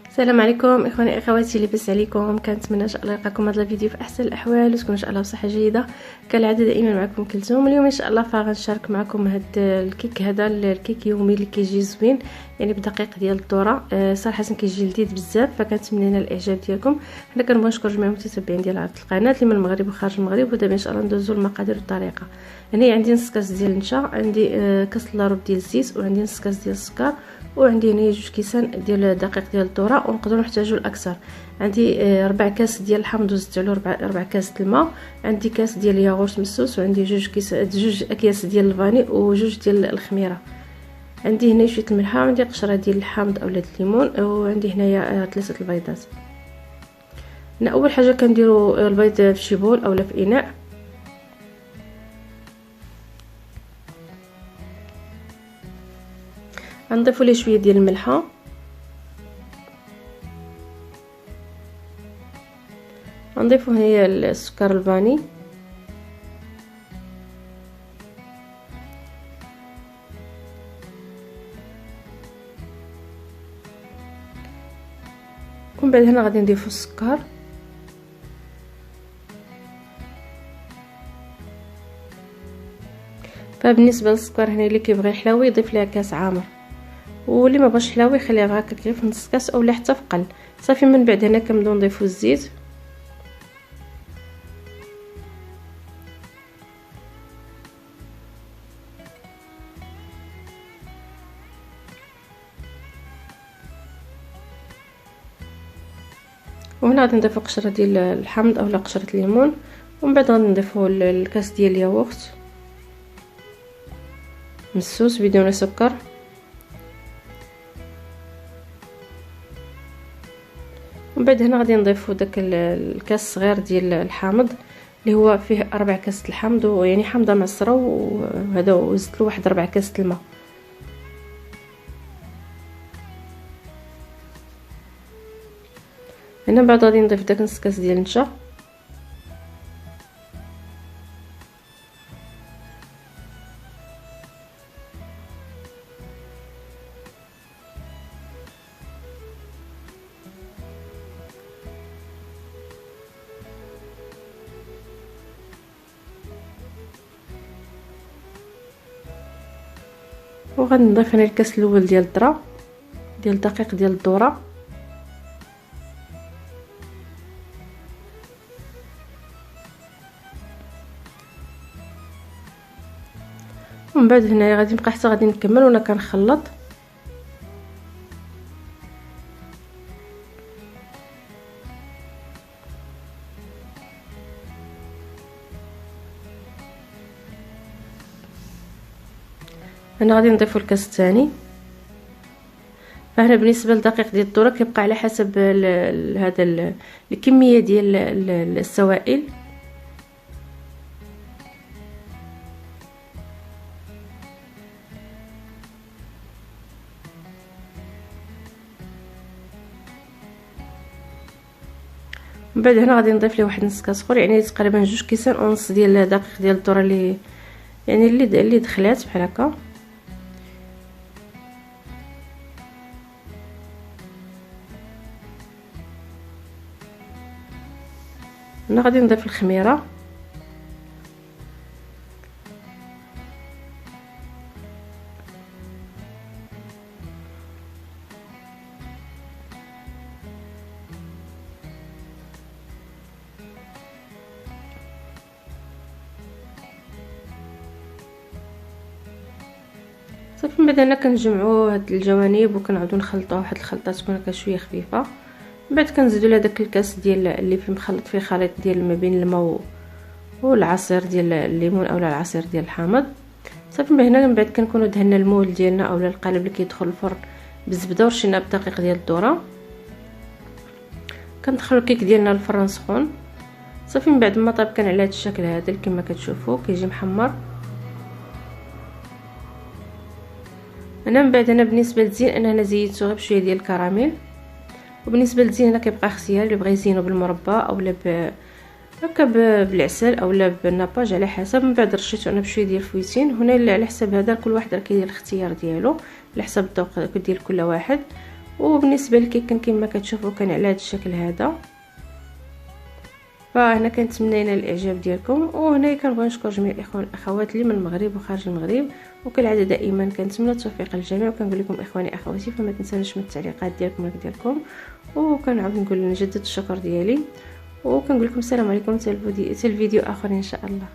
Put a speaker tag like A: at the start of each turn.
A: السلام عليكم اخواني اخواتي، لاباس عليكم؟ كنتمنى ان شاء الله يلقاكم هذا الفيديو في احسن الاحوال وتكون ان شاء الله بصحه جيده. كالعاده دائما معكم كلثوم. اليوم ان شاء الله فغنشارك معكم هذا الكيك، هذا الكيك يومي اللي كيجي زوين، يعني بدقيق ديال الذره. صراحه كيجي لذيذ بزاف، فكنتمنى الاعجاب ديالكم. حنا كنبغيو نشكر جميع المتتبعين ديال القناه اللي من المغرب وخارج المغرب. ودابا ان شاء الله ندوزو المقادير والطريقه. هنا عندي نص كاس ديال النشا، عندي كاس لاروب ديال الزيت، وعندي نص كاس ديال السكر، وعندي هنا 2 كيسان ديال دقيق ديال الذره، ونقدروا نحتاجوا الاكثر. عندي 4 كاس ديال الحامض وزدت عليه 4 كاس الماء، عندي كاس ديال الياغورت مسوس، وعندي 2 اكياس ديال الفاني وجوج ديال الخميره. عندي هنا شويه الملحه، وعندي قشره ديال الحامض اولا الليمون، وعندي هنايا 3 البيضات. هنا اول حاجه كنديروا البيض في شي بول اولا في اناء. غنضيفوا ليه شويه ديال الملحه، غنضيفوا هي السكر الفاني، ومن بعد هنا غادي نضيفوا السكر، فبالنسبه للسكر هنا اللي كيبغي حلاوه يضيف ليها كاس عامر، واللي ما بغاش حلاوه يخليها هكا غير في نص كاس اولا حتى في قل. صافي من بعد هنا كنبداو نضيفوا الزيت، وهنا غادي نضيفوا قشره ديال الحامض اولا قشره الليمون، ومن بعد غادي نضيفوا الكاس ديال الياغورت مسوس بدون سكر، ومن بعد هنا غادي نضيفوا داك الكاس الصغير ديال الحامض اللي هو فيه 4 كاس الحامض، ويعني حامضه معصره، وهذا وزدت له واحد 4 كاس الماء. هنا بعد غادي نضيف داك نص كاس ديال النشا، وغادي نضيف هنا الكاس الاول ديال الذره ديال الدقيق ديال الذره، ومن بعد هنايا غادي نبقى حتى غادي نكمل وانا كنخلط. هنا غادي نضيفوا الكاس الثاني. فهنا بالنسبه للدقيق ديال الذره كيبقى على حسب هذا الكميه ديال السوائل. من بعد هنا غادي نضيف ليه واحد نص كاس اخر، يعني تقريبا 2 كيسان ونص ديال الدقيق ديال الذره اللي يعني اللي دخلات بحال هكا. هنا غادي نضيف الخميره، صافي. من بعد هنا كنجمعوا هاد الجوانب وكنعاودو نخلطوا واحد الخلطه تكون هكا شويه خفيفه. من بعد كنزيدو لها داك الكاس ديال اللي فيه مخلط فيه خليط ديال ما بين الماء والعصير ديال الليمون اولا العصير ديال الحامض. صافي. من بعد كنكونوا دهنا المول ديالنا اولا القالب اللي كيدخل الفرن بالزبده ورشينا بالدقيق ديال الذره. كندخلوا الكيك ديالنا للفرن سخون. صافي. من بعد ما طاب كان على هذا الشكل هذا كما كتشوفوا كيجي محمر. انا من بعد بالنسبه للزين انا زيدته غير بشويه ديال الكراميل، وبالنسبه للزين كيبقى اختياري، اللي بغى يزينو بالمربى اولا هكا بالعسل اولا بالناباج على حسب. من بعد رشيته انا بشويه ديال الفويتين هنا على حسب هذا، كل واحد راه كيدير الاختيار ديالو على حسب الذوق ديال كل واحد. وبالنسبه للكيك كما كتشوفوا كان على هذا الشكل هذا. فهنا كنتمنى لنا الاعجاب ديالكم، وهنا كنبغي نشكر جميع الاخوان والاخوات اللي من المغرب وخارج المغرب، وكالعاده دائما كنتمنى التوفيق للجميع، وكنقول لكم اخواني اخواتي فما تنسوناش من التعليقات ديالكم، وكنعاود نقول نجدد الشكر ديالي، وكنقول لكم السلام عليكم حتى الفيديو اخر ان شاء الله.